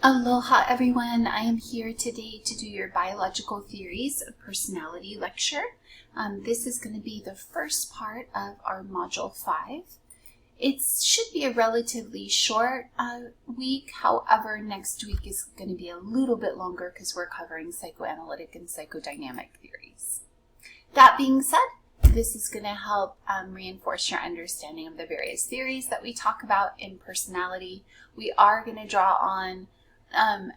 Aloha everyone, I am here today to do your Biological Theories of Personality lecture. This is going to be the first part of our Module 5. It should be a relatively short week, however next week is going to be a little bit longer because we're covering psychoanalytic and psychodynamic theories. That being said, this is going to help reinforce your understanding of the various theories that we talk about in personality. We are going to draw on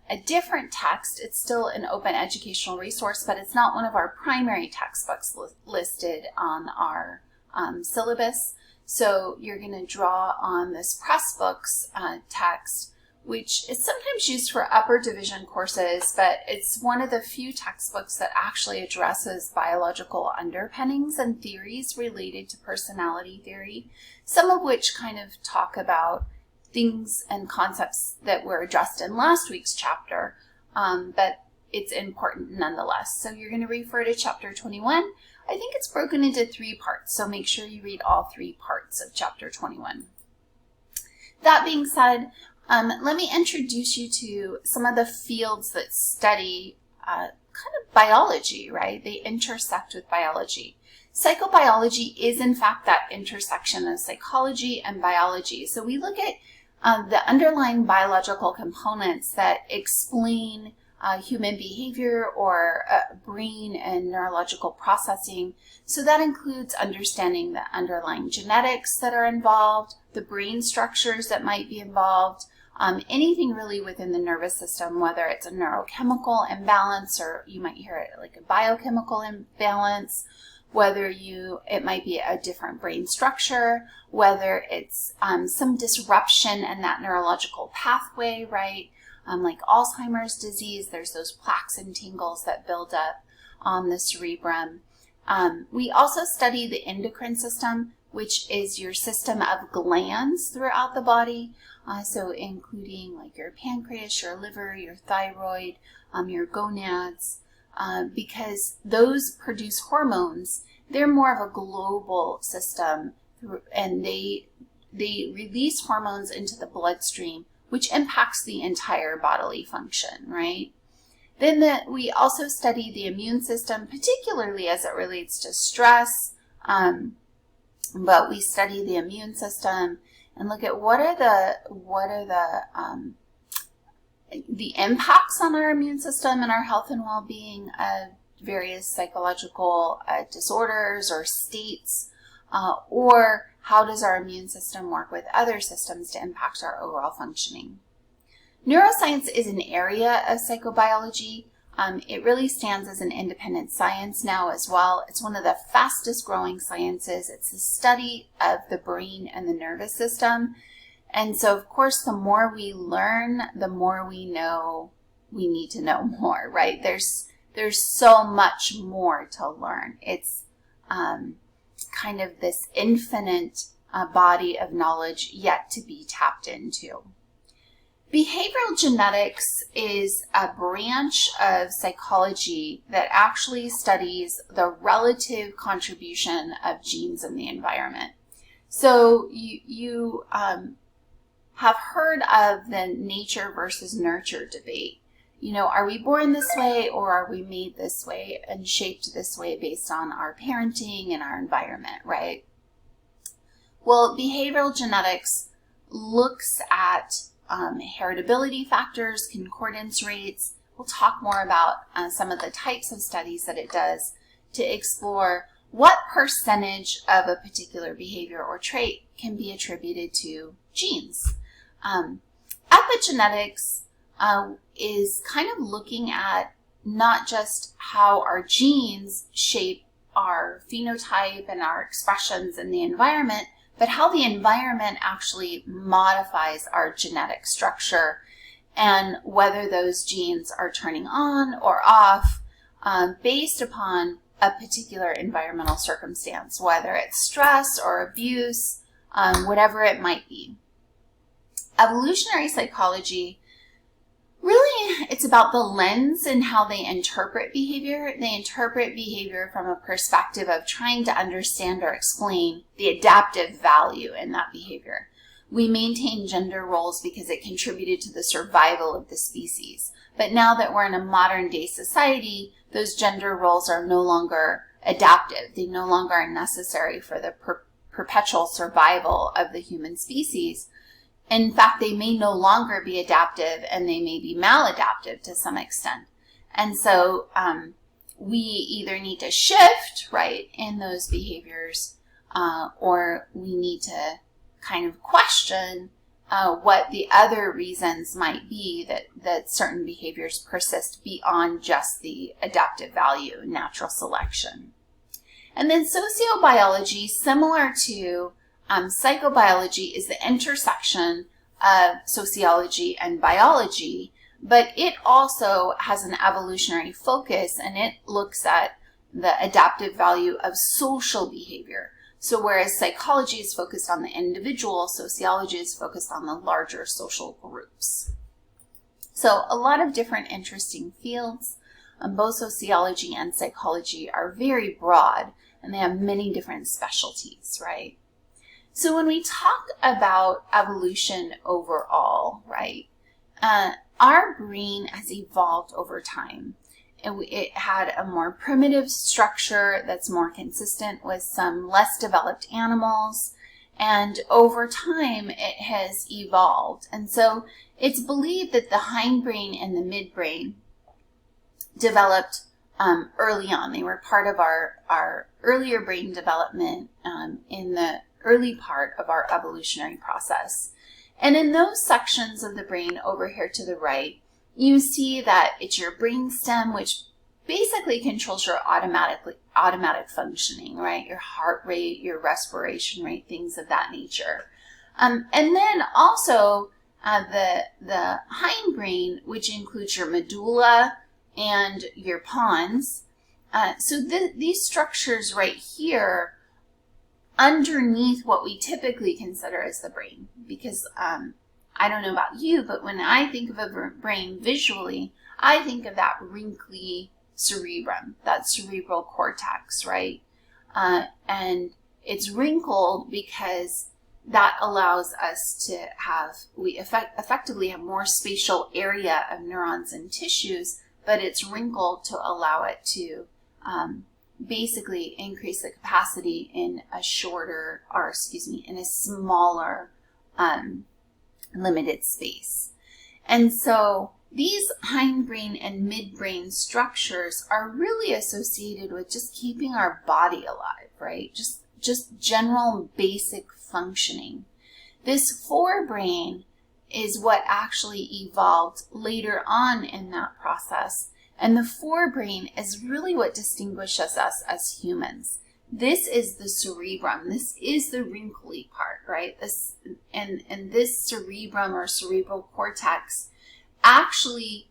a different text. It's still an open educational resource, but it's not one of our primary textbooks listed on our syllabus. So you're going to draw on this Pressbooks text, which is sometimes used for upper division courses, but it's one of the few textbooks that actually addresses biological underpinnings and theories related to personality theory, some of which kind of talk about things and concepts that were addressed in last week's chapter, but it's important nonetheless. So you're going to refer to chapter 21. I think it's broken into 3 parts, so make sure you read all 3 parts of chapter 21. That being said, let me introduce you to some of the fields that study kind of biology, right? They intersect with biology. Psychobiology is in fact that intersection of psychology and biology. So we look at the underlying biological components that explain human behavior or brain and neurological processing. So that includes understanding the underlying genetics that are involved, the brain structures that might be involved, anything really within the nervous system, whether it's a neurochemical imbalance or you might hear it like a biochemical imbalance, whether it might be a different brain structure, whether it's some disruption in that neurological pathway, right? Like Alzheimer's disease, there's those plaques and tangles that build up on the cerebrum. We also study the endocrine system, which is your system of glands throughout the body, so including like your pancreas, your liver, your thyroid, your gonads, because those produce hormones. They're more of a global system, and they release hormones into the bloodstream, which impacts the entire bodily function, right? Then we also study the immune system, particularly as it relates to stress, but we study the immune system and look at what are the impacts on our immune system and our health and well-being of various psychological disorders or states, or how does our immune system work with other systems to impact our overall functioning. Neuroscience is an area of psychobiology. It really stands as an independent science now as well. It's one of the fastest growing sciences. It's the study of the brain and the nervous system. And so, of course, the more we learn, the more we know we need to know more, right? There's so much more to learn. It's kind of this infinite body of knowledge yet to be tapped into. Behavioral genetics is a branch of psychology that actually studies the relative contribution of genes in the environment. So you have heard of the nature versus nurture debate. You know, are we born this way or are we made this way and shaped this way based on our parenting and our environment, right? Well, behavioral genetics looks at heritability factors, concordance rates. We'll talk more about some of the types of studies that it does to explore what percentage of a particular behavior or trait can be attributed to genes. Epigenetics is kind of looking at not just how our genes shape our phenotype and our expressions in the environment, but how the environment actually modifies our genetic structure and whether those genes are turning on or off based upon a particular environmental circumstance, whether it's stress or abuse, whatever it might be. Evolutionary psychology, really, it's about the lens and how they interpret behavior. They interpret behavior from a perspective of trying to understand or explain the adaptive value in that behavior. we maintain gender roles because it contributed to the survival of the species. But now that we're in a modern day society, those gender roles are no longer adaptive. They no longer are necessary for the perpetual survival of the human species. In fact, they may no longer be adaptive, and they may be maladaptive to some extent. And so we either need to shift, right, in those behaviors, or we need to kind of question what the other reasons might be that certain behaviors persist beyond just the adaptive value, natural selection. And then sociobiology, similar to psychobiology, is the intersection of sociology and biology, but it also has an evolutionary focus, and it looks at the adaptive value of social behavior. So whereas psychology is focused on the individual, sociology is focused on the larger social groups. So a lot of different interesting fields. Both sociology and psychology are very broad, and they have many different specialties, right? So when we talk about evolution overall, right, our brain has evolved over time. It had a more primitive structure that's more consistent with some less developed animals, and over time it has evolved. And so it's believed that the hindbrain and the midbrain developed early on. They were part of our earlier brain development in the early part of our evolutionary process. And in those sections of the brain over here to the right, you see that it's your brain stem, which basically controls your automatic functioning, right? Your heart rate, your respiration rate, things of that nature. And then also the hindbrain, which includes your medulla and your pons. So these structures right here underneath what we typically consider as the brain, because I don't know about you, but when I think of a brain visually, I think of that wrinkly cerebrum, that cerebral cortex, right? And it's wrinkled because that allows us to effectively have more spatial area of neurons and tissues, but it's wrinkled to allow it to basically increase the capacity in a smaller limited space. And so these hindbrain and midbrain structures are really associated with just keeping our body alive, right? Just general basic functioning. This forebrain is what actually evolved later on in that process. And the forebrain is really what distinguishes us as humans. This is the cerebrum. This is the wrinkly part, right? And this cerebrum or cerebral cortex actually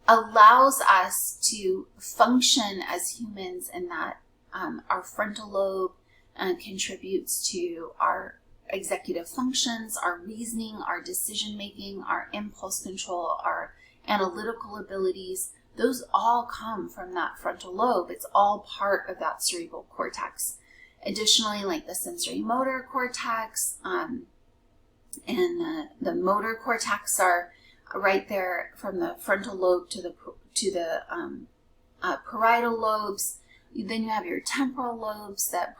allows us to function as humans, in that our frontal lobe contributes to our executive functions, our reasoning, our decision making, our impulse control, our analytical abilities. Those all come from that frontal lobe. It's all part of that cerebral cortex. Additionally, like the sensory motor cortex and the motor cortex are right there from the frontal lobe to the parietal lobes. Then you have your temporal lobes that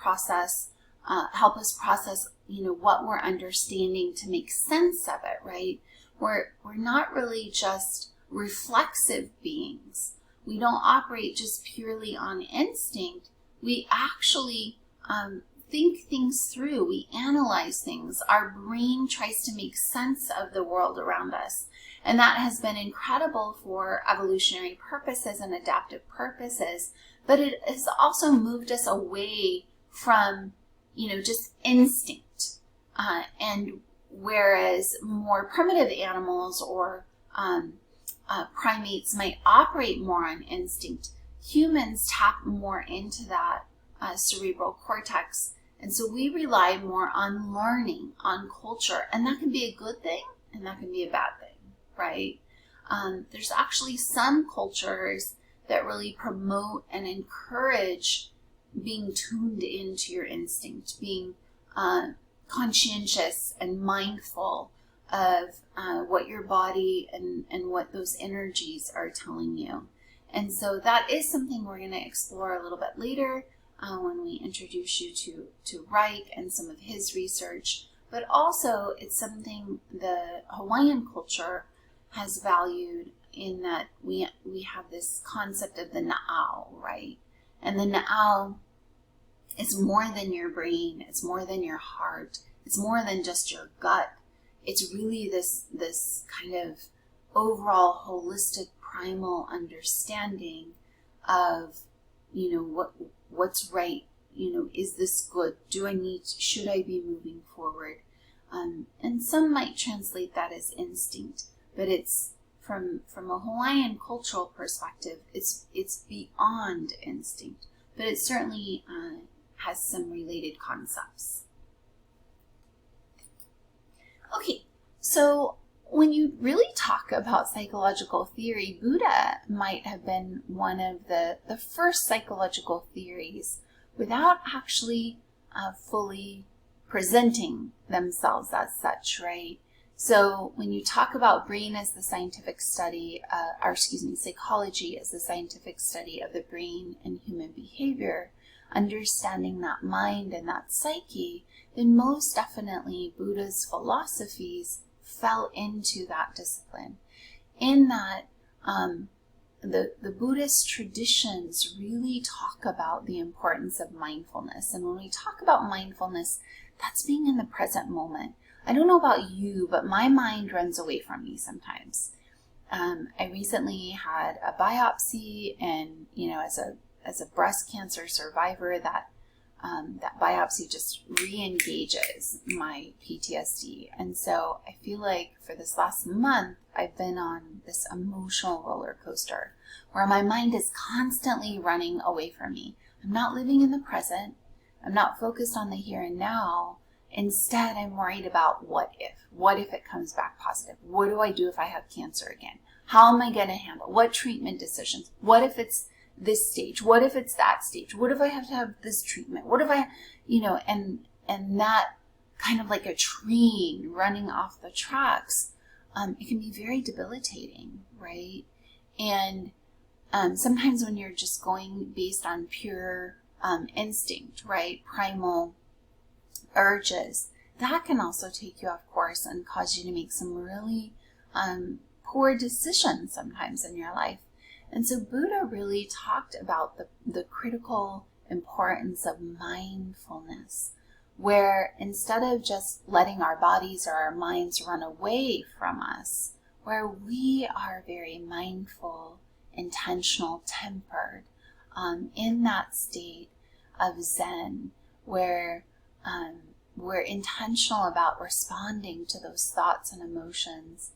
help us process, what we're understanding to make sense of it, right? We're not really just reflexive beings. We don't operate just purely on instinct. We actually think things through. We analyze things. Our brain tries to make sense of the world around us. And that has been incredible for evolutionary purposes and adaptive purposes. But it has also moved us away from, just instinct. And whereas more primitive animals or primates might operate more on instinct, humans tap more into that cerebral cortex. And so we rely more on learning, on culture. And that can be a good thing and that can be a bad thing, right? There's actually some cultures that really promote and encourage being tuned into your instinct, being conscientious and mindful of what your body and what those energies are telling you. And so that is something we're going to explore a little bit later when we introduce you to Reich and some of his research. But also it's something the Hawaiian culture has valued, in that we have this concept of the na'au, right? And the na'au is more than your brain, it's more than your heart, it's more than just your gut. It's really this kind of overall holistic primal understanding of, what's right, is this good? Should I be moving forward? And some might translate that as instinct, but it's from a Hawaiian cultural perspective, it's beyond instinct, but it certainly has some related concepts. Okay, so when you really talk about psychological theory, Buddha might have been one of the first psychological theories without actually fully presenting themselves as such, right? So when you talk about brain as the scientific study, psychology as the scientific study of the brain and human behavior, understanding that mind and that psyche, then most definitely Buddha's philosophies fell into that discipline. In that the Buddhist traditions really talk about the importance of mindfulness. And when we talk about mindfulness, that's being in the present moment. I don't know about you, but my mind runs away from me sometimes. I recently had a biopsy, and as a breast cancer survivor, that biopsy just re-engages my PTSD. And so I feel like for this last month, I've been on this emotional roller coaster where my mind is constantly running away from me. I'm not living in the present. I'm not focused on the here and now. Instead, I'm worried about what if. What if it comes back positive? What do I do if I have cancer again? How am I going to handle? What treatment decisions? What if it's this stage? What if it's that stage? What if I have to have this treatment? What if I, and that kind of like a train running off the tracks, it can be very debilitating, right? And sometimes when you're just going based on pure instinct, right, primal urges, that can also take you off course and cause you to make some really poor decisions sometimes in your life. And so Buddha really talked about the critical importance of mindfulness, where instead of just letting our bodies or our minds run away from us, where we are very mindful, intentional, tempered, in that state of Zen, where we're intentional about responding to those thoughts and emotions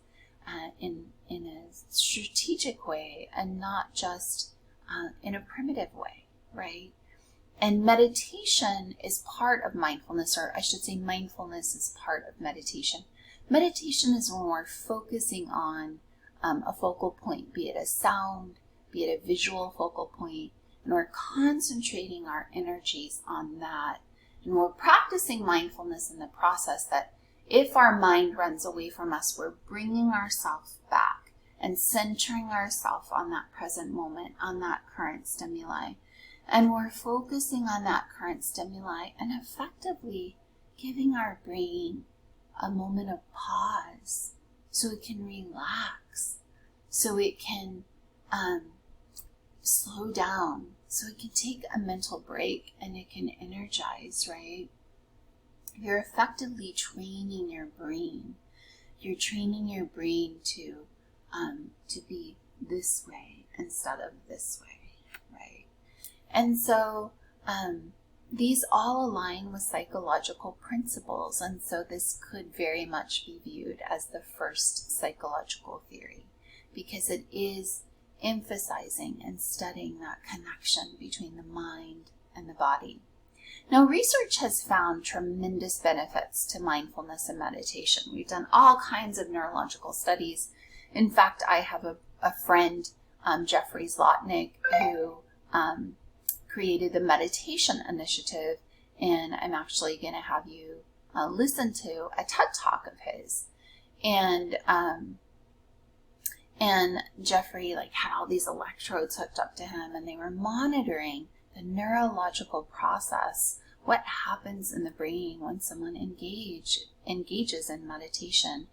in a strategic way, and not just in a primitive way, right? And meditation is part of mindfulness, or I should say mindfulness is part of meditation. Meditation is when we're focusing on a focal point, be it a sound, be it a visual focal point, and we're concentrating our energies on that. And we're practicing mindfulness in the process, that if our mind runs away from us, we're bringing ourselves back and centering ourselves on that present moment, on that current stimuli. And we're focusing on that current stimuli and effectively giving our brain a moment of pause so it can relax, so it can slow down, so it can take a mental break and it can energize, right? You're effectively training your brain. You're training your brain to be this way instead of this way, right? And so these all align with psychological principles, and so this could very much be viewed as the first psychological theory, because it is emphasizing and studying that connection between the mind and the body. Now, research has found tremendous benefits to mindfulness and meditation. We've done all kinds of neurological studies. In fact, I have a friend, Jeffrey Zlotnick, who created the Meditation Initiative, and I'm actually going to have you listened to a TED Talk of his, and Jeffrey had all these electrodes hooked up to him, and they were monitoring the neurological process, what happens in the brain when someone engages in meditation.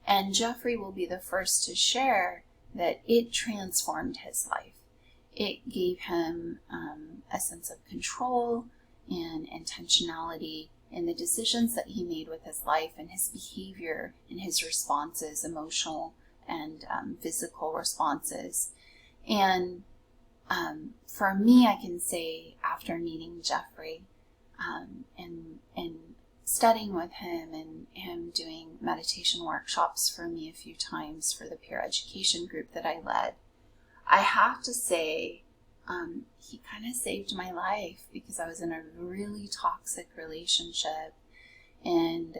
And Jeffrey will be the first to share that it transformed his life. It gave him a sense of control and intentionality in the decisions that he made with his life and his behavior and his responses, emotional and physical responses. And for me, I can say after meeting Jeffrey and studying with him and him doing meditation workshops for me a few times for the peer education group that I led, I have to say he kind of saved my life, because I was in a really toxic relationship, and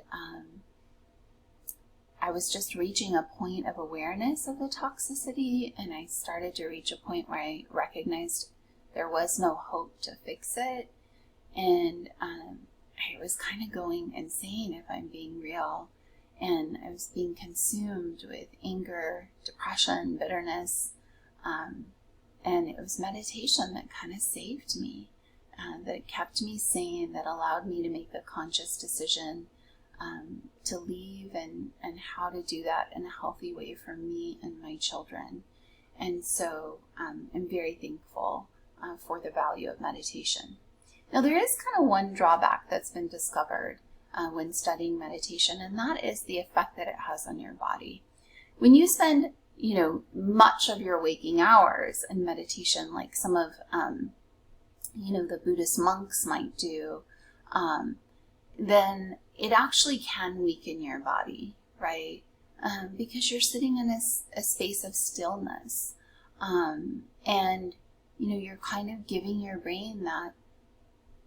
I was just reaching a point of awareness of the toxicity, and I started to reach a point where I recognized there was no hope to fix it, and I was kind of going insane, if I'm being real, and I was being consumed with anger, depression, bitterness, and it was meditation that kind of saved me, that kept me sane, that allowed me to make a conscious decision to leave, and how to do that in a healthy way for me and my children. And so I'm very thankful for the value of meditation. Now, there is kind of one drawback that's been discovered when studying meditation, and that is the effect that it has on your body. When you spend much of your waking hours in meditation, like some of the Buddhist monks might do, then it actually can weaken your body, right? Because you're sitting in a space of stillness, and you're kind of giving your brain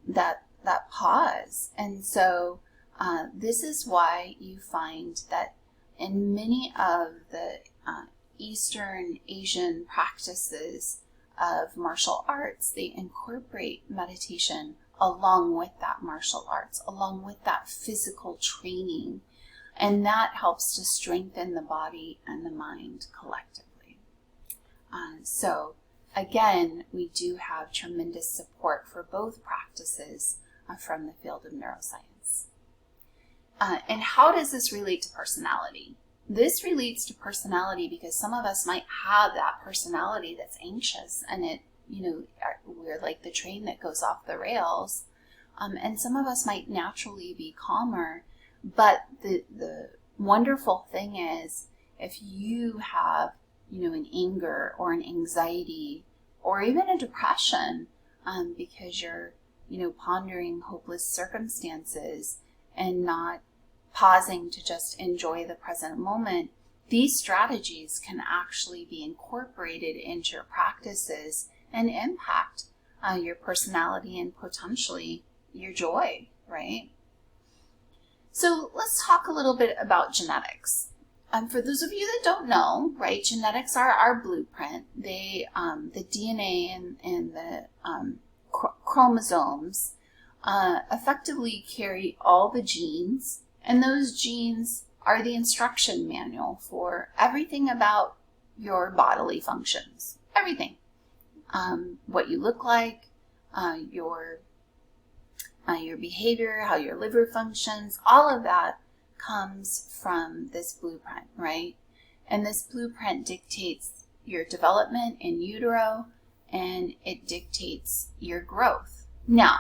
that pause. And so this is why you find that in many of the Eastern Asian practices of martial arts, they incorporate meditation along with that martial arts, along with that physical training. And that helps to strengthen the body and the mind collectively. So again, we do have tremendous support for both practices from the field of neuroscience. And how does this relate to personality? This relates to personality because some of us might have that personality that's anxious, and we're like the train that goes off the rails. And some of us might naturally be calmer. But the wonderful thing is, if you have, an anger or an anxiety or even a depression, because you're, pondering hopeless circumstances and not pausing to just enjoy the present moment, these strategies can actually be incorporated into your practices and impact your personality and potentially your joy, right? So let's talk a little bit about genetics. For those of you that don't know, right, genetics are our blueprint. They, the DNA and the chromosomes effectively carry all the genes, and those genes are the instruction manual for everything about your bodily functions. Everything. What you look like, your behavior, how your liver functions, all of that comes from this blueprint, right? And this blueprint dictates your development in utero, and it dictates your growth. Now,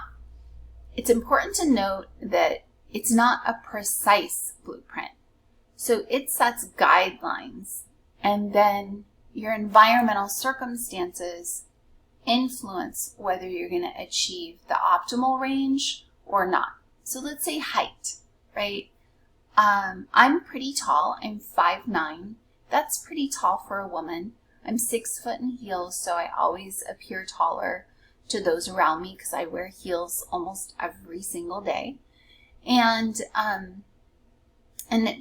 it's important to note that it's not a precise blueprint. So it sets guidelines, and then your environmental circumstances influence whether you're going to achieve the optimal range or not. So let's say height, right? I'm pretty tall. I'm 5'9". That's pretty tall for a woman. I'm 6 foot in heels, so I always appear taller to those around me because I wear heels almost every single day. And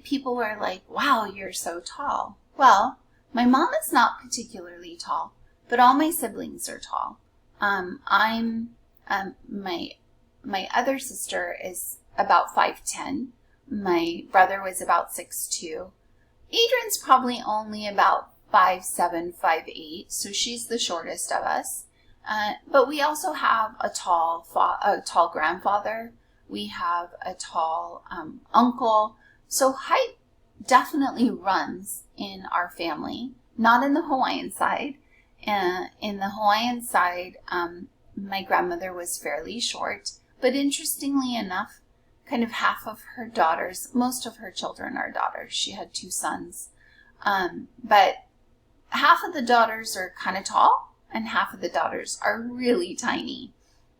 people were like, wow, you're so tall. Well, my mom is not particularly tall, but all my siblings are tall. My other sister is about 5'10". my brother was about 6'2". Adrian's probably only about 5'7", 5'8", so she's the shortest of us. But we also have a tall grandfather. We have a tall uncle. So height definitely runs in our family, not in the Hawaiian side. In the Hawaiian side, my grandmother was fairly short, but interestingly enough, kind of half of her daughters, most of her children are daughters. She had 2 sons. But half of the daughters are kind of tall and half of the daughters are really tiny.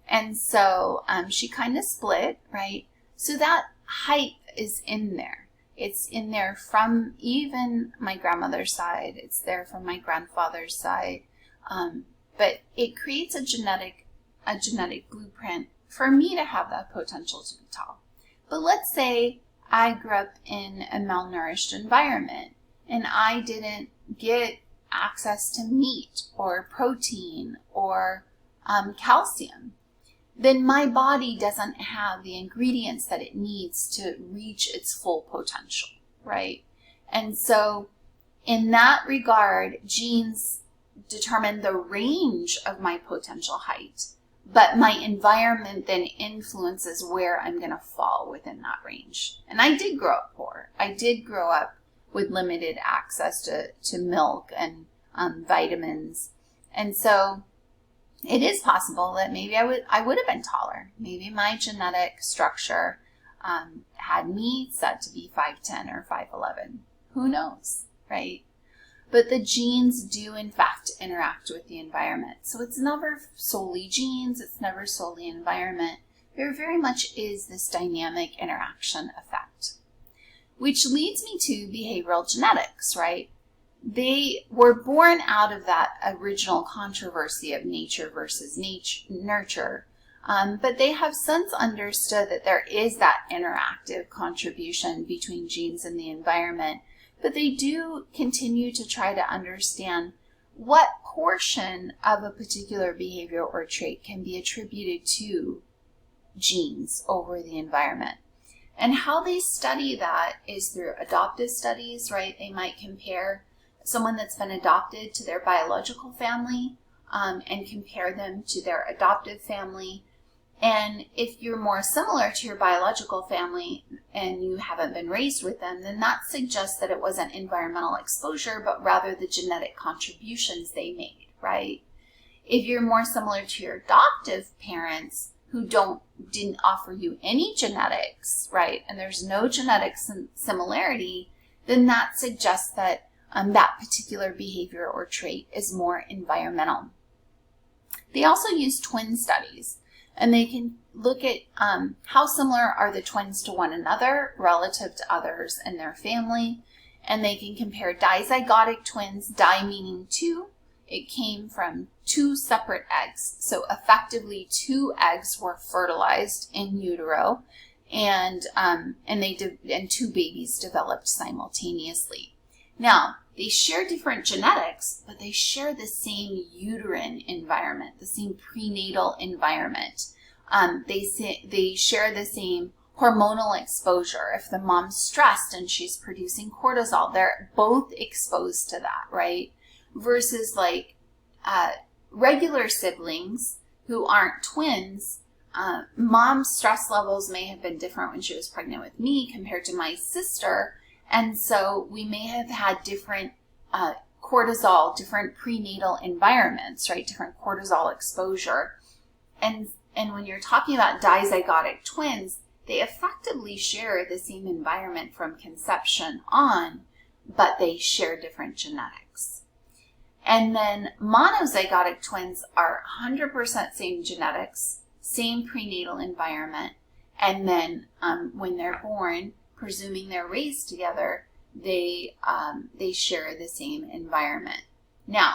And so she kind of split, right? So that height is in there. It's in there from even my grandmother's side. It's there from my grandfather's side. But it creates a genetic blueprint for me to have that potential to be tall. But let's say I grew up in a malnourished environment and I didn't get access to meat or protein or calcium. Then my body doesn't have the ingredients that it needs to reach its full potential, right? And so in that regard, genes determine the range of my potential height, but my environment then influences where I'm going to fall within that range. And I did grow up poor. I did grow up with limited access to milk and vitamins. And so it is possible that maybe I would have been taller. Maybe my genetic structure had me set to be 5'10" or 5'11". Who knows, right? But the genes do, in fact, interact with the environment. So it's never solely genes. It's never solely environment. There very much is this dynamic interaction effect. Which leads me to behavioral genetics, right? They were born out of that original controversy of nature versus nurture. But they have since understood that there is that interactive contribution between genes and the environment. But they do continue to try to understand what portion of a particular behavior or trait can be attributed to genes over the environment. And how they study that is through adoptive studies, right? They might compare someone that's been adopted to their biological family and compare them to their adoptive family. And if you're more similar to your biological family and you haven't been raised with them, then that suggests that it wasn't environmental exposure, but rather the genetic contributions they made, right? If you're more similar to your adoptive parents who didn't offer you any genetics, right, and there's no genetic similarity, then that suggests that that particular behavior or trait is more environmental. They also use twin studies. And they can look at how similar are the twins to one another relative to others in their family. And they can compare dizygotic twins, di meaning 2. It came from 2 separate eggs. So effectively 2 eggs were fertilized in utero and 2 babies developed simultaneously. Now, they share different genetics, but they share the same uterine environment, the same prenatal environment. They share the same hormonal exposure. If the mom's stressed and she's producing cortisol, they're both exposed to that, right? Versus like regular siblings who aren't twins, mom's stress levels may have been different when she was pregnant with me compared to my sister. And so we may have had different cortisol, different prenatal environments, right? Different cortisol exposure. And when you're talking about dizygotic twins, they effectively share the same environment from conception on, but they share different genetics. And then monozygotic twins are 100% same genetics, same prenatal environment. And then when they're born, presuming they're raised together, they share the same environment. Now,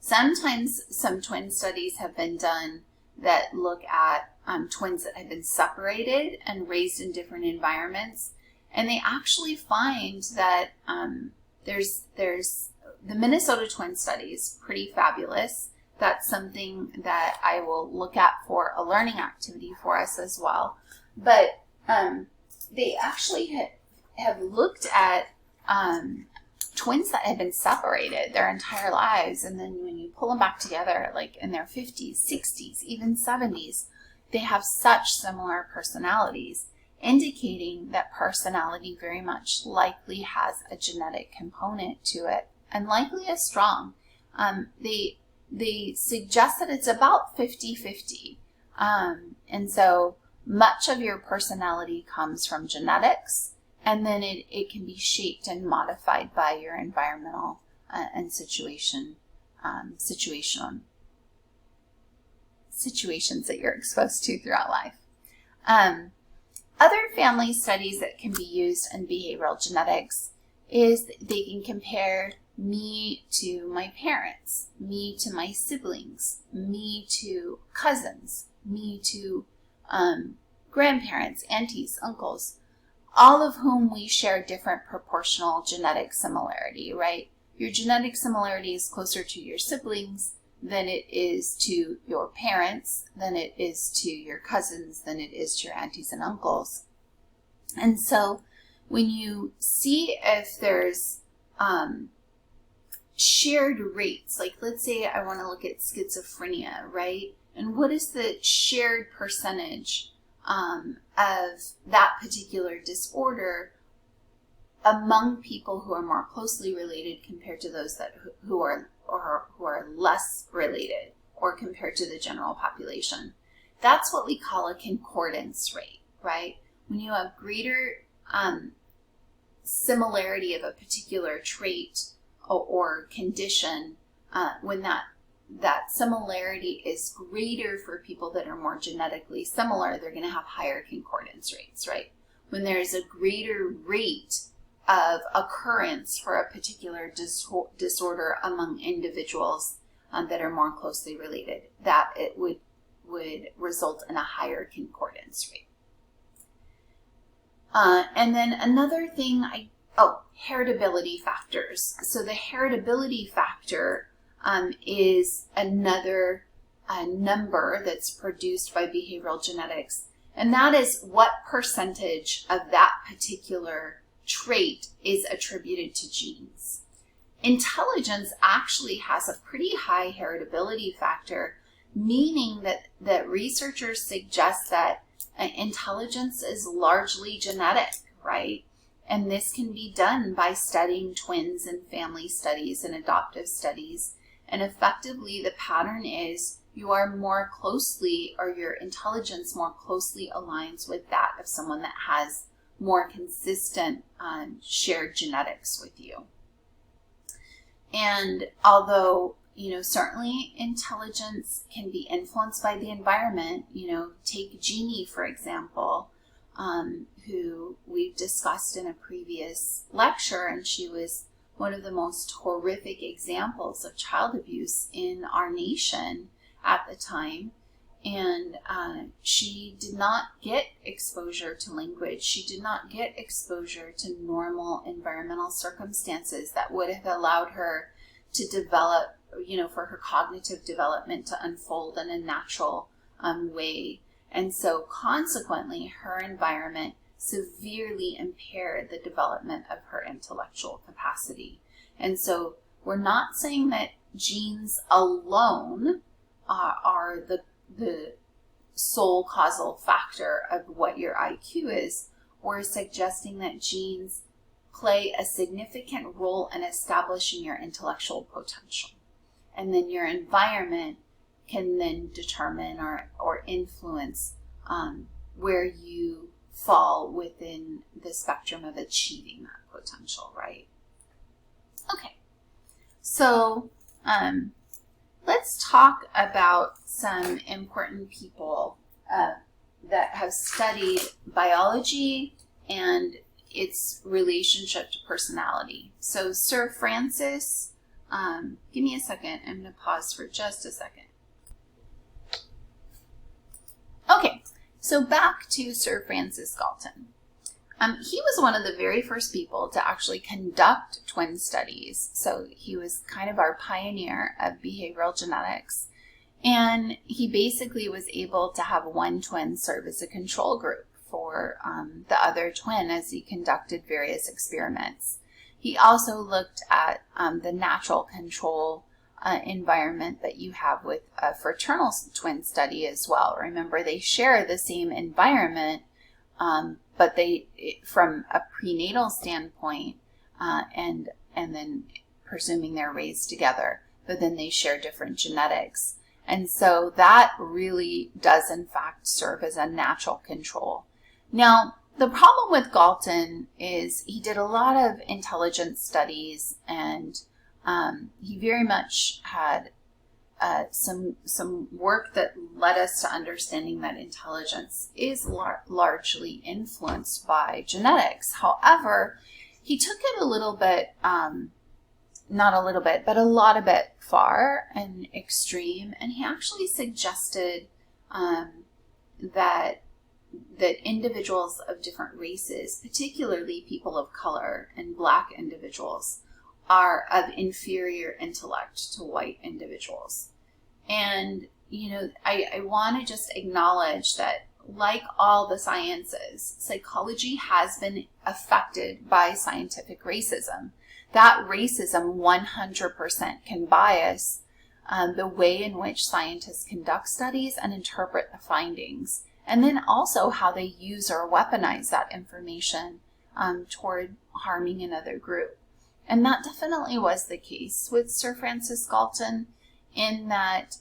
sometimes some twin studies have been done that look at twins that have been separated and raised in different environments, and they actually find that there's the Minnesota twin study is pretty fabulous. That's something that I will look at for a learning activity for us as well. But they actually have looked at twins that had been separated their entire lives, and then when you pull them back together, like in their 50s, 60s, even 70s, they have such similar personalities, indicating that personality very much likely has a genetic component to it, and likely is strong. They suggest that it's about 50-50. And so much of your personality comes from genetics, and then it can be shaped and modified by your environmental and situations that you're exposed to throughout life. Other family studies that can be used in behavioral genetics is they can compare me to my parents, me to my siblings, me to cousins, me to grandparents, aunties, uncles, all of whom we share different proportional genetic similarity, right? Your genetic similarity is closer to your siblings than it is to your parents, than it is to your cousins, than it is to your aunties and uncles. And so when you see if there's shared rates, like let's say I want to look at schizophrenia, right? And what is the shared percentage of that particular disorder among people who are more closely related compared to those who are less related, or compared to the general population? That's what we call a concordance rate, right? When you have greater similarity of a particular trait or condition, when that similarity is greater for people that are more genetically similar, they're going to have higher concordance rates, right? When there's a greater rate of occurrence for a particular disorder among individuals that are more closely related, that it would result in a higher concordance rate. And then another thing, heritability factors. So the heritability factor is another number that's produced by behavioral genetics, and that is what percentage of that particular trait is attributed to genes. Intelligence actually has a pretty high heritability factor, meaning that researchers suggest that intelligence is largely genetic, right? And this can be done by studying twins and family studies and adoptive studies. And effectively, the pattern is you are more closely, or your intelligence more closely aligns with that of someone that has more consistent shared genetics with you. And although, certainly intelligence can be influenced by the environment, take Jeannie, for example, who we've discussed in a previous lecture, and she was one of the most horrific examples of child abuse in our nation at the time. And she did not get exposure to language. She did not get exposure to normal environmental circumstances that would have allowed her to develop, for her cognitive development to unfold in a natural way. And so consequently, her environment severely impaired the development of her intellectual capacity. And so we're not saying that genes alone are the sole causal factor of what your IQ is. We're suggesting that genes play a significant role in establishing your intellectual potential. And then your environment can then determine or influence where you fall within the spectrum of achieving that potential, right? Okay, so let's talk about some important people that have studied biology and its relationship to personality. So Sir Francis, give me a second, I'm going to pause for just a second. Okay, so back to Sir Francis Galton. He was one of the very first people to actually conduct twin studies. So he was kind of our pioneer of behavioral genetics. And he basically was able to have one twin serve as a control group for the other twin as he conducted various experiments. He also looked at the natural control environment that you have with a fraternal twin study as well. Remember, they share the same environment, but they, from a prenatal standpoint, and then presuming they're raised together, but then they share different genetics. And so that really does in fact serve as a natural control. Now, the problem with Galton is he did a lot of intelligence studies, and he very much had some work that led us to understanding that intelligence is largely influenced by genetics. However, he took it a little bit, not a little bit, but a lot of it far and extreme, and he actually suggested that individuals of different races, particularly people of color and Black individuals, are of inferior intellect to white individuals. And, you know, I want to just acknowledge that, like all the sciences, psychology has been affected by scientific racism. That racism 100% can bias the way in which scientists conduct studies and interpret the findings, and then also how they use or weaponize that information toward harming another group. And that definitely was the case with Sir Francis Galton, in that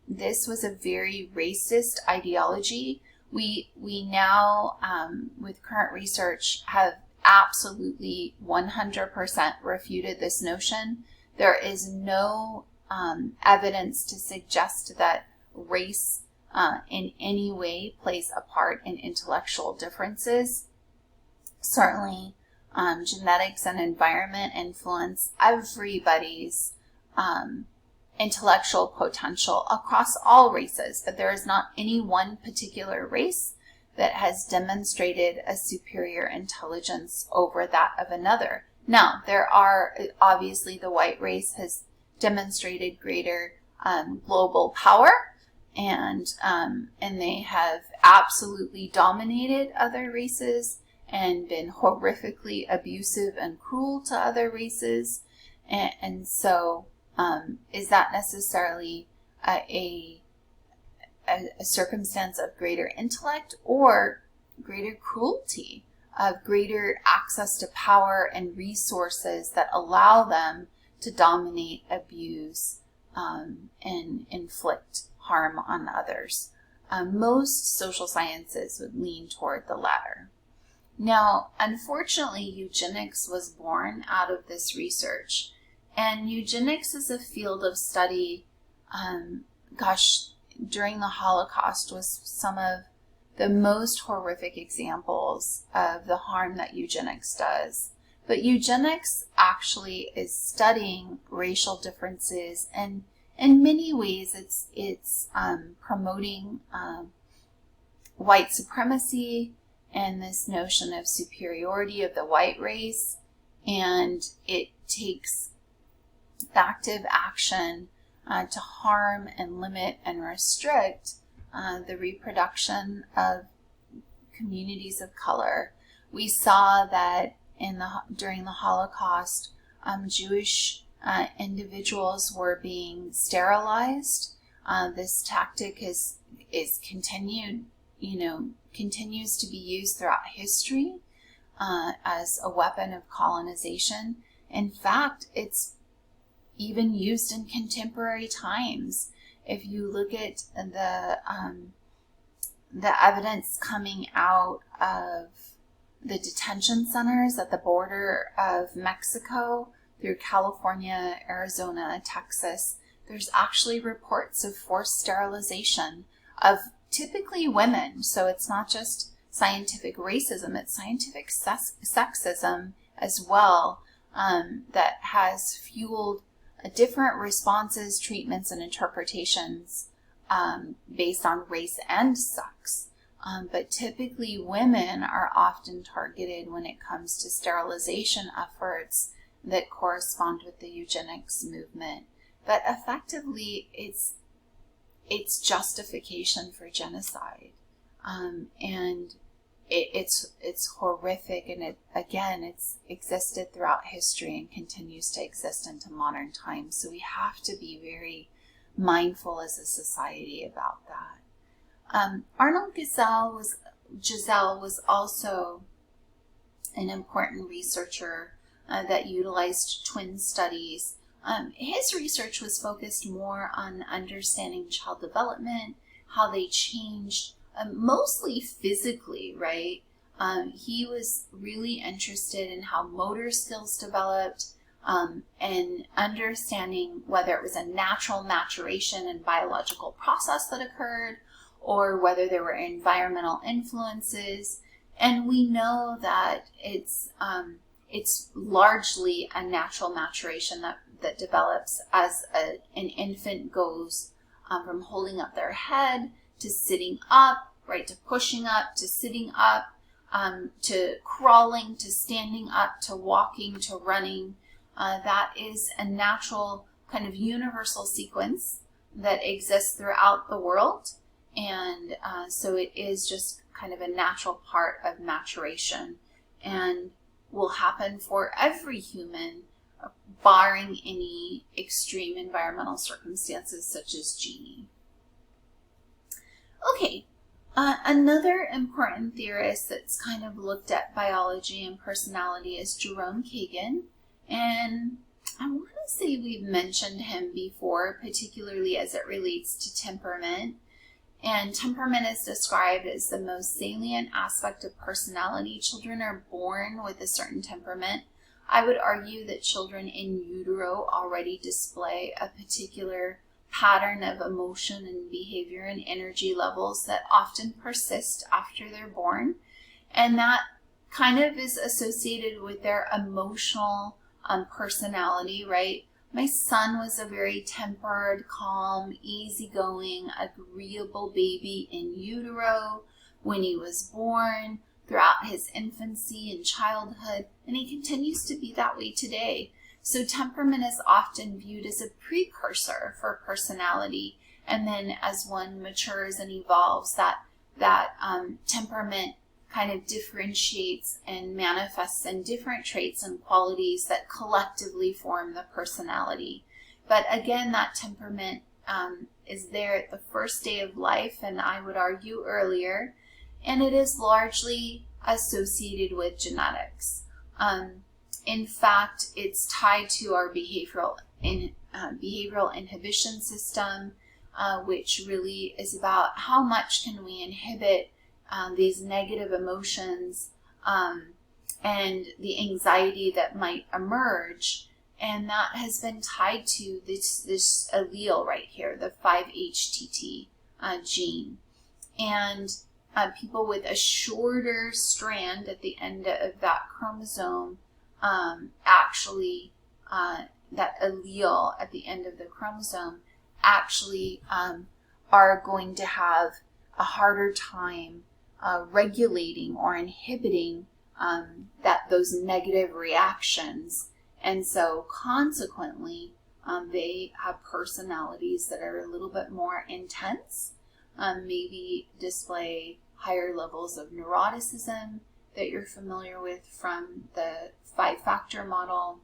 this was a very racist ideology. We now, with current research, have absolutely 100% refuted this notion. There is no evidence to suggest that race in any way plays a part in intellectual differences. Certainly, genetics and environment influence everybody's intellectual potential across all races, but there is not any one particular race that has demonstrated a superior intelligence over that of another. Now, there are, obviously, the white race has demonstrated greater global power, and they have absolutely dominated other races and been horrifically abusive and cruel to other races. And so, is that necessarily a circumstance of greater intellect or greater cruelty, of greater access to power and resources that allow them to dominate, abuse, and inflict harm on others? Most social sciences would lean toward the latter. Now, unfortunately, eugenics was born out of this research. And eugenics is a field of study, during the Holocaust was some of the most horrific examples of the harm that eugenics does. But eugenics actually is studying racial differences, and in many ways it's promoting white supremacy and this notion of superiority of the white race, and it takes active action to harm and limit and restrict the reproduction of communities of color. We saw that during the Holocaust, Jewish individuals were being sterilized. This tactic is continued, continues to be used throughout history as a weapon of colonization. In fact, it's even used in contemporary times. If you look at the evidence coming out of the detention centers at the border of Mexico through California, Arizona, Texas, there's actually reports of forced sterilization of typically women. So it's not just scientific racism, it's scientific sexism as well, that has fueled different responses, treatments, and interpretations based on race and sex. But typically women are often targeted when it comes to sterilization efforts that correspond with the eugenics movement. But effectively, it's justification for genocide. And it's horrific, and it's existed throughout history and continues to exist into modern times. So we have to be very mindful as a society about that. Arnold Giselle was also an important researcher that utilized twin studies. His research was focused more on understanding child development, how they changed, mostly physically, right? He was really interested in how motor skills developed, and understanding whether it was a natural maturation and biological process that occurred, or whether there were environmental influences. And we know that it's largely a natural maturation that develops as an infant goes from holding up their head to sitting up, right, to pushing up, to sitting up, to crawling, to standing up, to walking, to running. That is a natural kind of universal sequence that exists throughout the world. And so it is just kind of a natural part of maturation, and will happen for every human, barring any extreme environmental circumstances such as Jeannie. Okay, another important theorist that's kind of looked at biology and personality is Jerome Kagan. And I want to say we've mentioned him before, particularly as it relates to temperament. And temperament is described as the most salient aspect of personality. Children are born with a certain temperament. I would argue that children in utero already display a particular pattern of emotion and behavior and energy levels that often persist after they're born. And that kind of is associated with their emotional personality, right? My son was a very tempered, calm, easygoing, agreeable baby in utero when he was born, throughout his infancy and childhood, and he continues to be that way today. So temperament is often viewed as a precursor for personality, and then as one matures and evolves, that temperament kind of differentiates and manifests in different traits and qualities that collectively form the personality. But again, that temperament is there at the first day of life, and I would argue earlier, and it is largely associated with genetics. In fact, it's tied to our behavioral inhibition system, which really is about how much can we inhibit these negative emotions and the anxiety that might emerge. And that has been tied to this allele right here, the 5-HTT gene. And people with a shorter strand at the end of that chromosome, that allele at the end of the chromosome actually are going to have a harder time regulating or inhibiting those negative reactions. And so consequently, they have personalities that are a little bit more intense, maybe display higher levels of neuroticism that you're familiar with from the 5-factor model,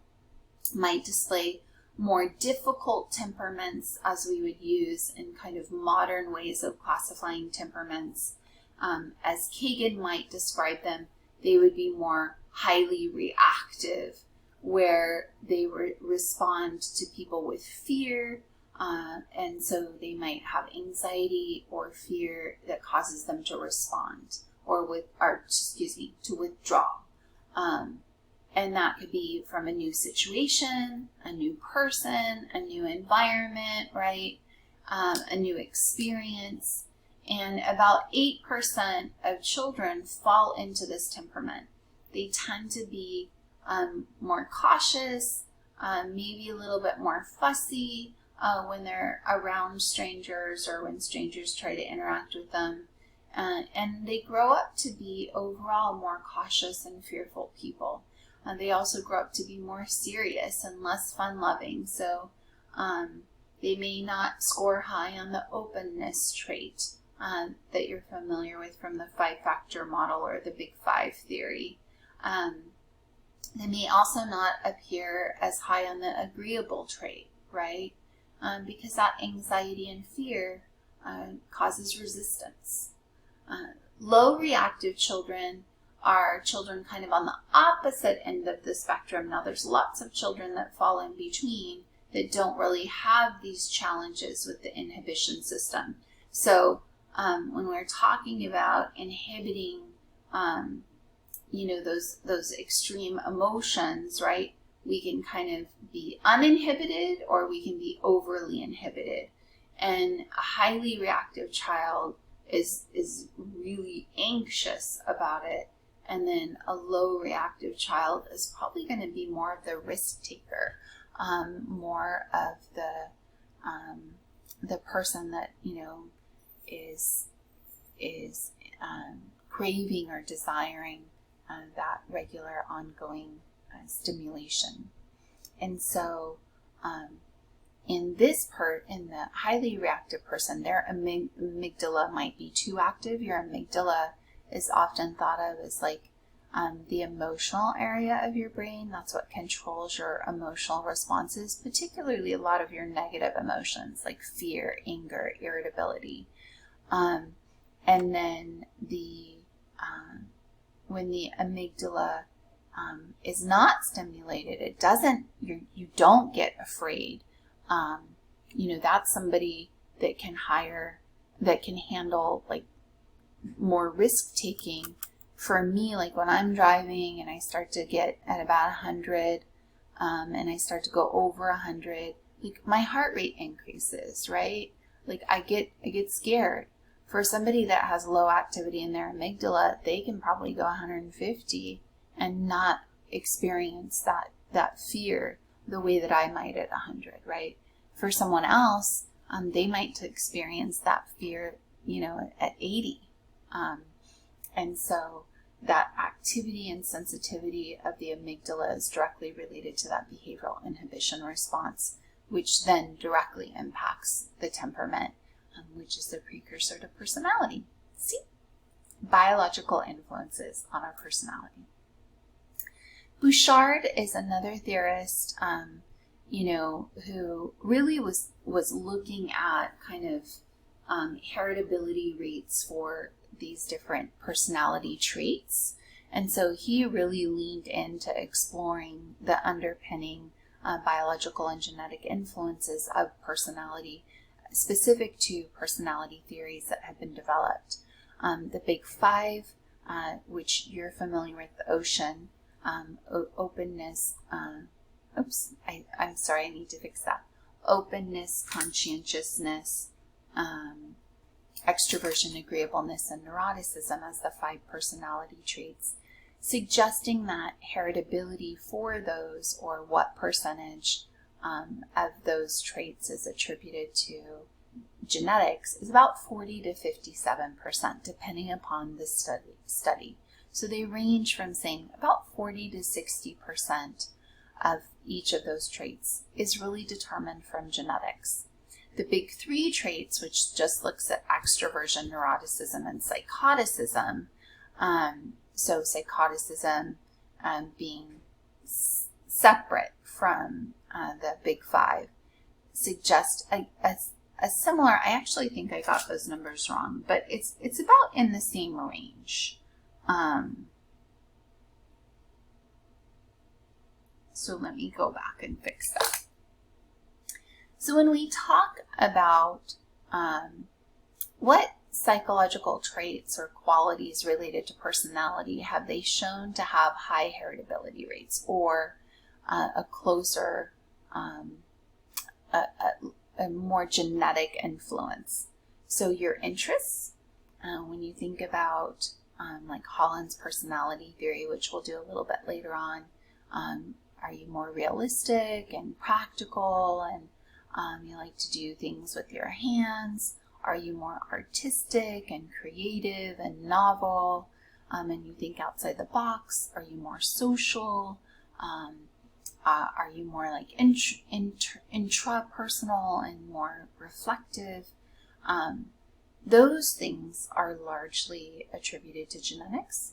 might display more difficult temperaments as we would use in kind of modern ways of classifying temperaments. As Kagan might describe them, they would be more highly reactive, where they respond to people with fear, and so they might have anxiety or fear that causes them to respond to withdraw. And that could be from a new situation, a new person, a new environment, right? A new experience. And about 8% of children fall into this temperament. They tend to be more cautious, maybe a little bit more fussy when they're around strangers or when strangers try to interact with them. And they grow up to be overall more cautious and fearful people. They also grow up to be more serious and less fun-loving. So they may not score high on the openness trait that you're familiar with from the 5-factor model or the Big Five theory. They may also not appear as high on the agreeable trait, right? Because that anxiety and fear causes resistance. Low reactive children are children kind of on the opposite end of the spectrum. Now, there's lots of children that fall in between that don't really have these challenges with the inhibition system. So when we're talking about inhibiting, those extreme emotions, right? We can kind of be uninhibited or we can be overly inhibited. And a highly reactive child is really anxious about it. And then a low reactive child is probably going to be more of the risk taker, more of the person that, is craving or desiring that regular ongoing stimulation. And so in the highly reactive person, their amygdala might be too active. Your amygdala is often thought of as like the emotional area of your brain. That's what controls your emotional responses, particularly a lot of your negative emotions like fear, anger, irritability. And then when the amygdala is not stimulated, you don't get afraid. That's somebody that can handle like more risk taking. For me, like when I'm driving and I start to get at about 100, and I start to go over 100, like my heart rate increases, right? Like I get scared. For somebody that has low activity in their amygdala, they can probably go 150 and not experience that fear the way that I might at 100, right? For someone else, they might experience that fear, at 80. And so that activity and sensitivity of the amygdala is directly related to that behavioral inhibition response, which then directly impacts the temperament, which is the precursor to personality. See? Biological influences on our personality. Bouchard is another theorist, who really was looking at kind of heritability rates for these different personality traits. And so he really leaned into exploring the underpinning biological and genetic influences of personality, specific to personality theories that have been developed. The Big Five, which you're familiar with, the ocean, openness, I'm sorry, I need to fix that. Openness, conscientiousness, extroversion, agreeableness, and neuroticism as the 5 personality traits, suggesting that heritability for those, or what percentage of those traits is attributed to genetics, is about 40 to 57%, depending upon the study. So they range from saying about 40 to 60% of each of those traits is really determined from genetics. The Big 3 traits, which just looks at extroversion, neuroticism, and psychoticism, so psychoticism being separate from the Big 5, suggest a similar, I actually think I got those numbers wrong, but it's about in the same range. So let me go back and fix that. So when we talk about what psychological traits or qualities related to personality have they shown to have high heritability rates, or a closer, a more genetic influence? So your interests, when you think about like Holland's personality theory, which we'll do a little bit later on, are you more realistic and practical, and you like to do things with your hands? Are you more artistic and creative and novel, and you think outside the box? Are you more social? Are you more like intrapersonal and more reflective? those things are largely attributed to genetics.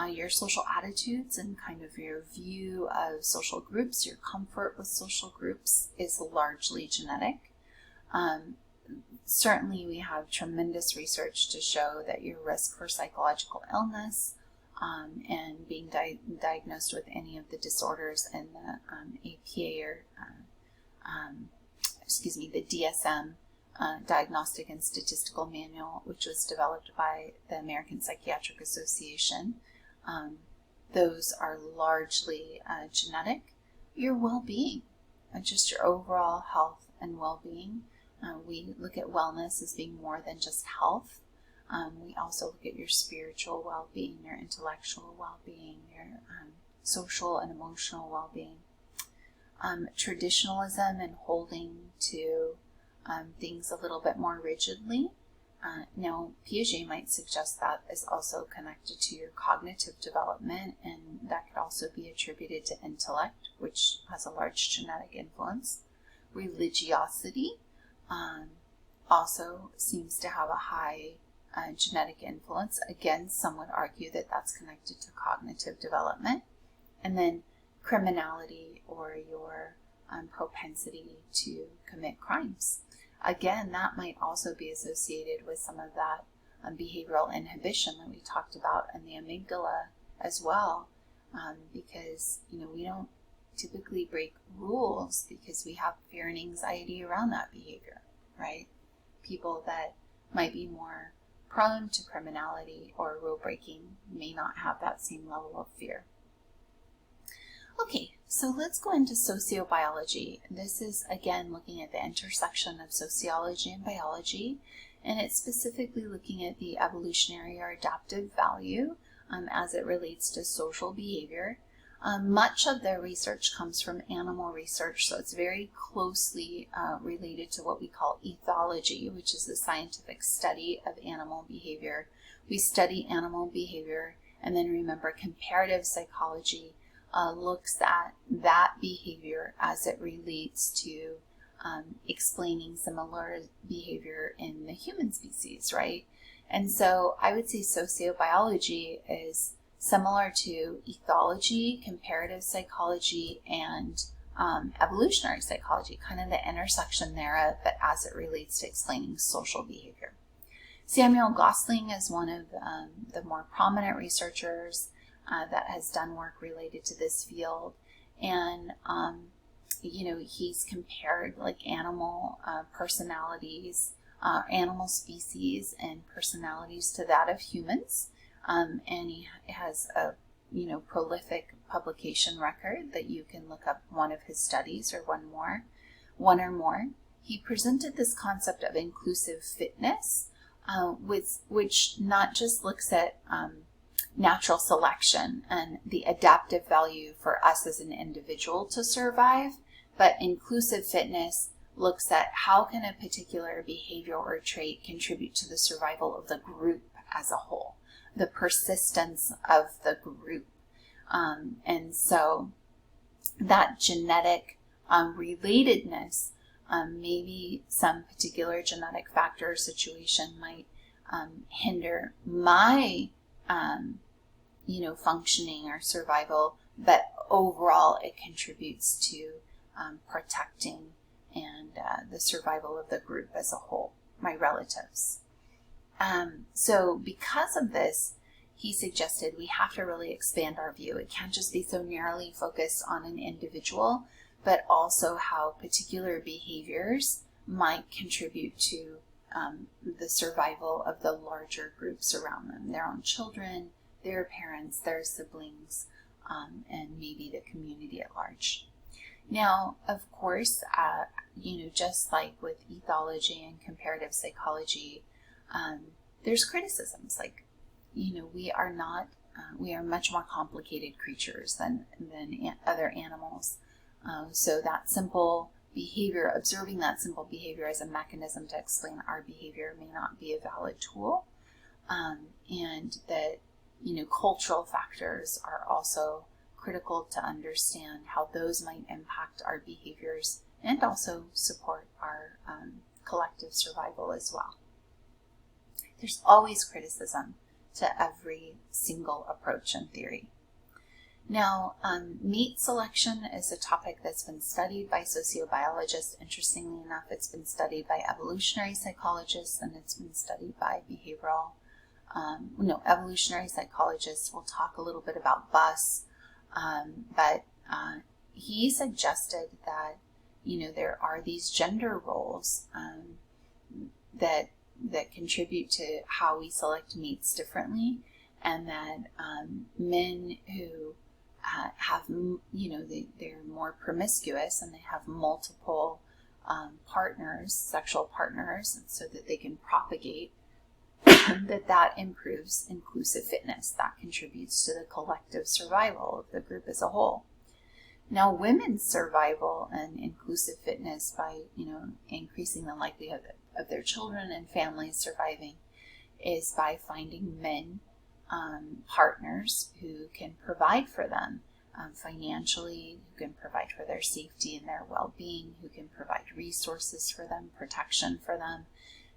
Your social attitudes and kind of your view of social groups, your comfort with social groups is largely genetic. Certainly we have tremendous research to show that your risk for psychological illness and being diagnosed with any of the disorders in the APA or the DSM Diagnostic and Statistical Manual, which was developed by the American Psychiatric Association. Those are largely genetic. Your well-being, just your overall health and well-being. We look at wellness as being more than just health. We also look at your spiritual well-being, your intellectual well-being, your social and emotional well-being. Traditionalism and holding to things a little bit more rigidly. Now, Piaget might suggest that is also connected to your cognitive development, and that could also be attributed to intellect, which has a large genetic influence. Religiosity also seems to have a high genetic influence. Again, some would argue that that's connected to cognitive development. And then criminality, or your propensity to commit crimes. Again, that might also be associated with some of that behavioral inhibition that we talked about in the amygdala as well, because we don't typically break rules because we have fear and anxiety around that behavior, right? People that might be more prone to criminality or rule breaking may not have that same level of fear. Okay, so let's go into sociobiology. This is, again, looking at the intersection of sociology and biology, and it's specifically looking at the evolutionary or adaptive value as it relates to social behavior. Much of the research comes from animal research, so it's very closely related to what we call ethology, which is the scientific study of animal behavior. We study animal behavior, and then remember, comparative psychology looks at that behavior as it relates to explaining similar behavior in the human species, right? And so I would say sociobiology is similar to ethology, comparative psychology, and evolutionary psychology, kind of the intersection thereof, but as it relates to explaining social behavior. Samuel Gosling is one of the more prominent researchers that has done work related to this field, and he's compared like animal personalities, animal species and personalities to that of humans, and he has a prolific publication record that you can look up one of his studies or one or more. He presented this concept of inclusive fitness, which not just looks at natural selection and the adaptive value for us as an individual to survive, but inclusive fitness looks at how can a particular behavior or trait contribute to the survival of the group as a whole, the persistence of the group. And so that genetic relatedness, maybe some particular genetic factor or situation might hinder my functioning or survival, but overall it contributes to protecting and the survival of the group as a whole, my relatives. So because of this, he suggested we have to really expand our view. It can't just be so narrowly focused on an individual, but also how particular behaviors might contribute to the survival of the larger groups around them, their own children, their parents, their siblings, and maybe the community at large. Now, of course, just like with ethology and comparative psychology, there's criticisms. Like, we are much more complicated creatures than other animals. So that simple behavior, observing that simple behavior as a mechanism to explain our behavior may not be a valid tool. And that, cultural factors are also critical to understand how those might impact our behaviors and also support our collective survival as well. There's always criticism to every single approach in theory. Now, mate selection is a topic that's been studied by sociobiologists. Interestingly enough, it's been studied by evolutionary psychologists, and it's been studied by evolutionary psychologists. We'll talk a little bit about Buss, but he suggested that, there are these gender roles that contribute to how we select mates differently, and that men who have, they're more promiscuous and they have multiple partners, sexual partners, so that they can propagate, that improves inclusive fitness. That contributes to the collective survival of the group as a whole. Now, women's survival and inclusive fitness by, increasing the likelihood of their children and families surviving is by finding men partners who can provide for them financially, who can provide for their safety and their well-being, who can provide resources for them, protection for them.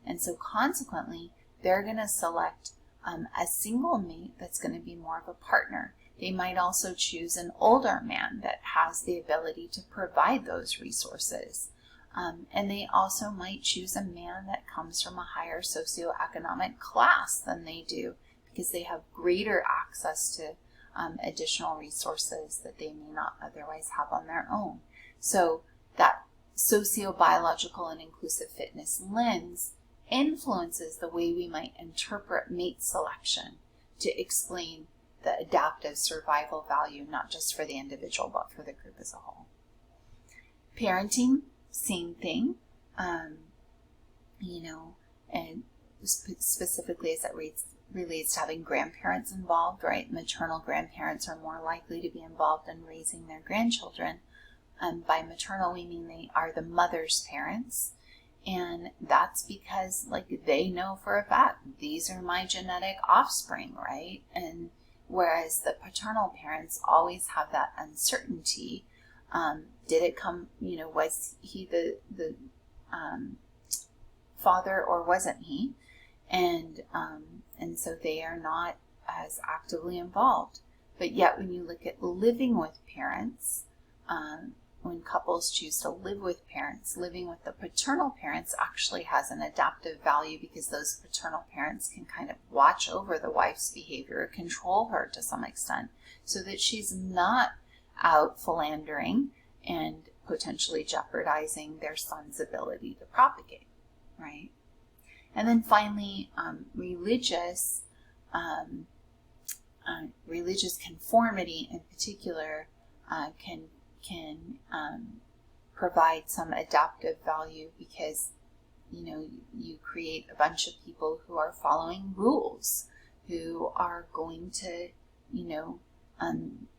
And so consequently, they're going to select a single mate that's going to be more of a partner. They might also choose an older man that has the ability to provide those resources. And they also might choose a man that comes from a higher socioeconomic class than they do, because they have greater access to additional resources that they may not otherwise have on their own. So that sociobiological and inclusive fitness lens influences the way we might interpret mate selection to explain the adaptive survival value, not just for the individual, but for the group as a whole. Parenting, same thing, and specifically as it relates to having grandparents involved, right? Maternal grandparents are more likely to be involved in raising their grandchildren. By maternal, we mean they are the mother's parents. And that's because, they know for a fact, these are my genetic offspring, right? And whereas the paternal parents always have that uncertainty. Did it come, was he the father or wasn't he? And so they are not as actively involved. But yet when you look at living with parents, when couples choose to live with parents, living with the paternal parents actually has an adaptive value, because those paternal parents can kind of watch over the wife's behavior, control her to some extent, so that she's not out philandering and potentially jeopardizing their son's ability to propagate, right? And then finally, religious conformity in particular can provide some adaptive value, because you create a bunch of people who are following rules, who are going to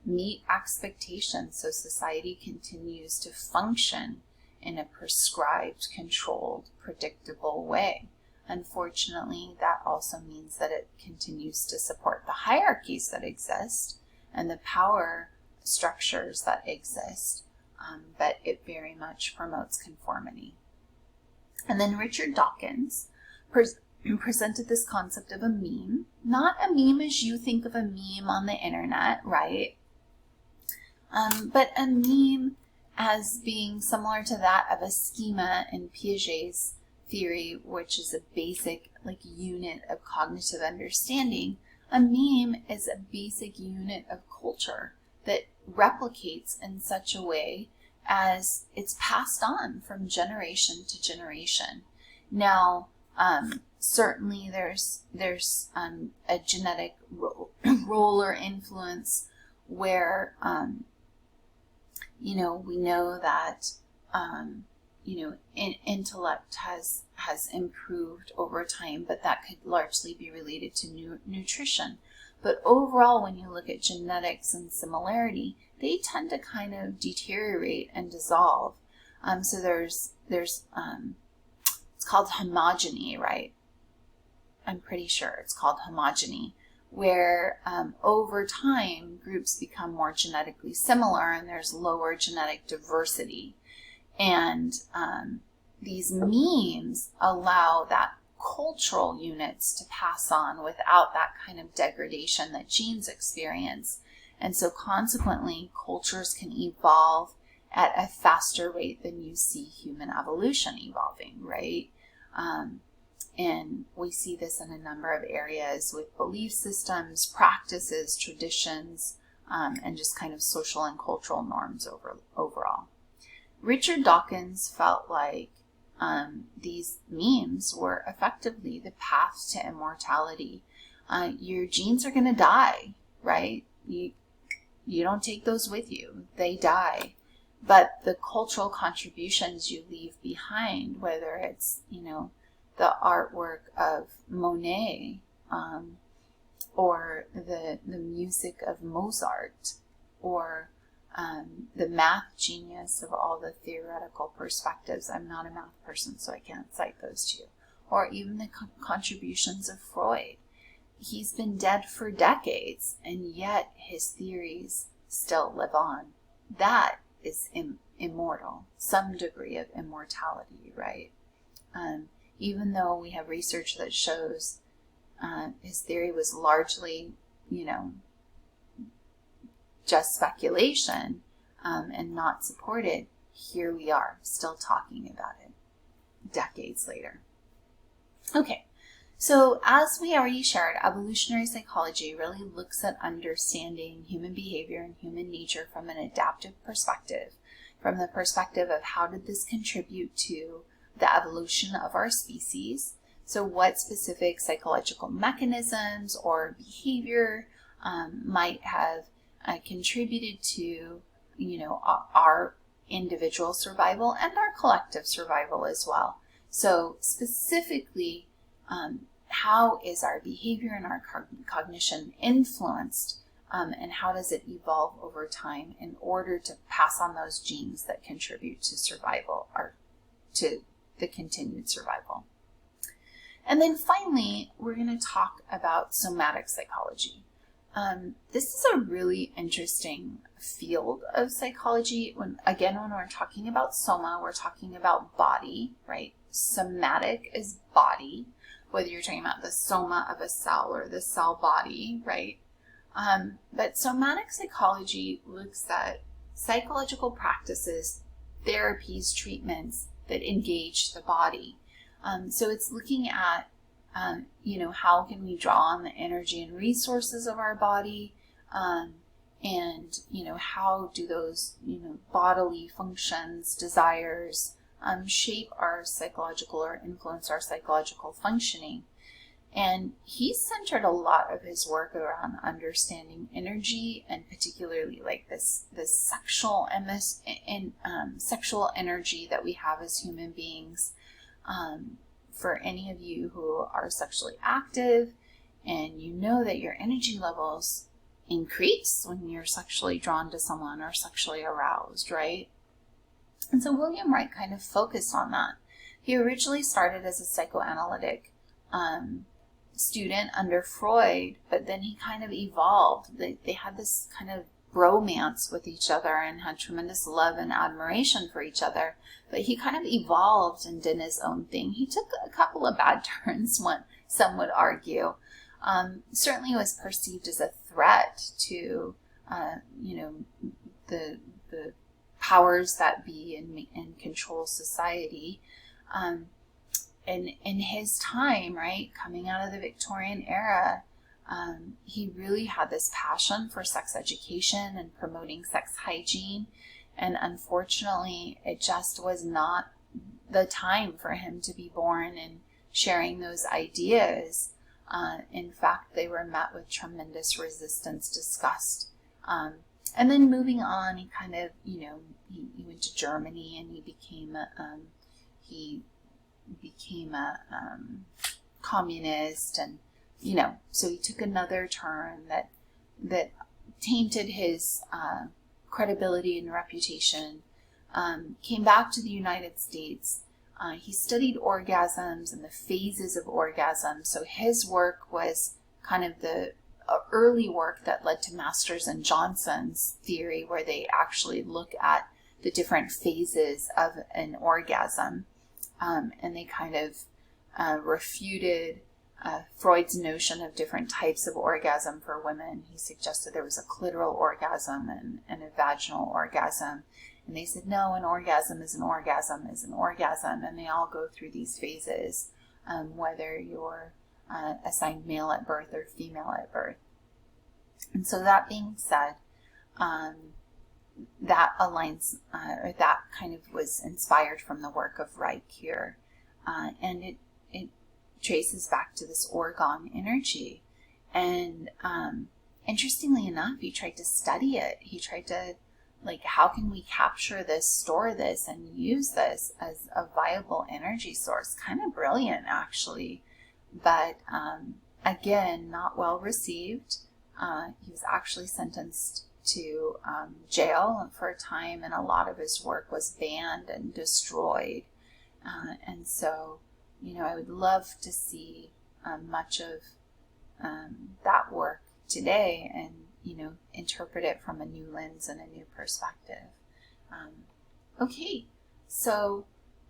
meet expectations, so society continues to function in a prescribed, controlled, predictable way. Unfortunately, that also means that it continues to support the hierarchies that exist and the power structures that exist, but it very much promotes conformity. And then Richard Dawkins presented this concept of a meme, not a meme as you think of a meme on the internet, right? But a meme as being similar to that of a schema in Piaget's theory, which is a basic unit of cognitive understanding. A meme is a basic unit of culture that replicates in such a way as it's passed on from generation to generation. Now, certainly there's a genetic role or influence where, we know that, intellect has improved over time, but that could largely be related to nutrition. But overall, when you look at genetics and similarity, they tend to kind of deteriorate and dissolve. So there's it's called homogeny, right? I'm pretty sure it's called homogeny, where over time groups become more genetically similar and there's lower genetic diversity. And these memes allow that cultural units to pass on without that kind of degradation that genes experience. And so consequently, cultures can evolve at a faster rate than you see human evolution evolving, right? And we see this in a number of areas with belief systems, practices, traditions, and just kind of social and cultural norms overall. Richard Dawkins felt like these memes were effectively the path to immortality. Your genes are going to die, right? You don't take those with you. They die. But the cultural contributions you leave behind, whether it's, the artwork of Monet, or the music of Mozart, or the math genius of all the theoretical perspectives. I'm not a math person, so I can't cite those to you. Or even the contributions of Freud. He's been dead for decades, and yet his theories still live on. That is immortal, some degree of immortality, right? Even though we have research that shows his theory was largely, just speculation and not supported, here we are still talking about it decades later. Okay, so as we already shared, evolutionary psychology really looks at understanding human behavior and human nature from an adaptive perspective, from the perspective of how did this contribute to the evolution of our species. So what specific psychological mechanisms or behavior might have contributed to, our individual survival and our collective survival as well. So specifically, how is our behavior and our cognition influenced, and how does it evolve over time in order to pass on those genes that contribute to survival or to the continued survival. And then finally, we're going to talk about somatic psychology. This is a really interesting field of psychology. When we're talking about soma, we're talking about body, right? Somatic is body, whether you're talking about the soma of a cell or the cell body, right? But somatic psychology looks at psychological practices, therapies, treatments that engage the body. So it's looking at, how can we draw on the energy and resources of our body, and, how do those, bodily functions, desires, shape our psychological or influence our psychological functioning. And he centered a lot of his work around understanding energy, and particularly like this sexual sexual energy that we have as human beings. For any of you who are sexually active, and you know that your energy levels increase when you're sexually drawn to someone or sexually aroused, right? And so William Wright kind of focused on that. He originally started as a psychoanalytic student under Freud, but then he kind of evolved. They had this kind of bromance with each other and had tremendous love and admiration for each other, but he kind of evolved and did his own thing. He took a couple of bad turns, some would argue. Certainly was perceived as a threat to, the powers that be and control society. And in his time, right, coming out of the Victorian era, he really had this passion for sex education and promoting sex hygiene. And unfortunately, it just was not the time for him to be born and sharing those ideas. In fact, they were met with tremendous resistance, disgust. And then moving on, he kind of, he went to Germany and he became a communist, and so he took another turn that tainted his credibility and reputation. Came back to the United States. He studied orgasms and the phases of orgasm. So his work was kind of the early work that led to Masters and Johnson's theory, where they actually look at the different phases of an orgasm. And they kind of refuted Freud's notion of different types of orgasm for women. He suggested there was a clitoral orgasm and a vaginal orgasm. And they said, no, an orgasm is an orgasm is an orgasm. And they all go through these phases, whether you're assigned male at birth or female at birth. And so that being said, that aligns, or that kind of was inspired from the work of Reich here. And it traces back to this orgone energy. And interestingly enough, he tried to study it. He tried to, how can we capture this, store this, and use this as a viable energy source? Kind of brilliant, actually. But again, not well received. He was actually sentenced to jail for a time, and a lot of his work was banned and destroyed. And so, I would love to see much of that work today and, interpret it from a new lens and a new perspective. Okay, so,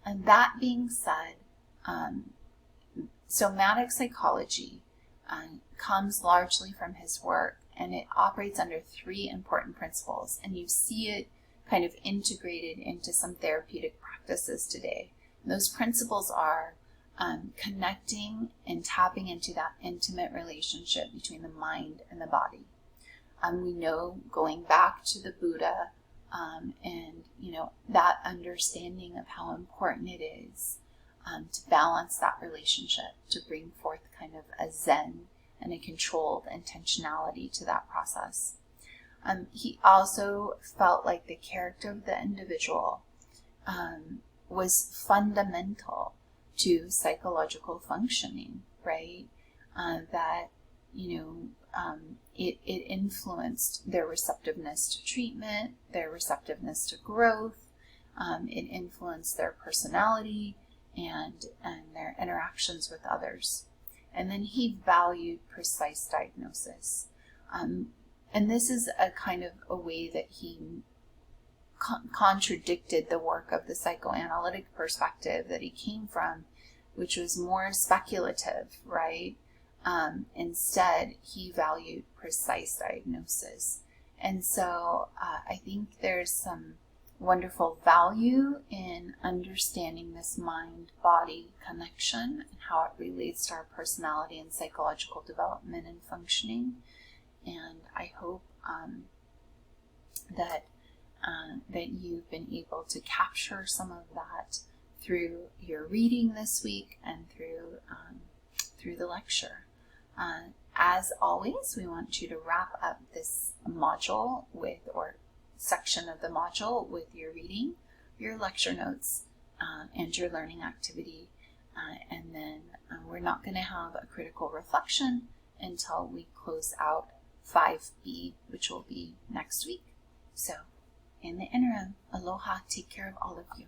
and that being said, somatic psychology comes largely from his work, and it operates under 3 important principles, and you see it kind of integrated into some therapeutic practices today. And those principles are connecting and tapping into that intimate relationship between the mind and the body. We know, going back to the Buddha, and that understanding of how important it is to balance that relationship, to bring forth kind of a zen and a controlled intentionality to that process. He also felt like the character of the individual was fundamental to psychological functioning, right? That, it influenced their receptiveness to treatment, their receptiveness to growth, it influenced their personality and their interactions with others. And then he valued precise diagnosis. And this is a kind of a way that he contradicted the work of the psychoanalytic perspective that he came from, which was more speculative, right? Instead, he valued precise diagnosis. And so I think there's some wonderful value in understanding this mind-body connection and how it relates to our personality and psychological development and functioning. And I hope that you've been able to capture some of that through your reading this week and through the lecture. As always, we want you to wrap up this module or section of the module with your reading, your lecture notes, and your learning activity. And then we're not going to have a critical reflection until we close out 5B, which will be next week. So, in the interim, aloha, take care of all of you.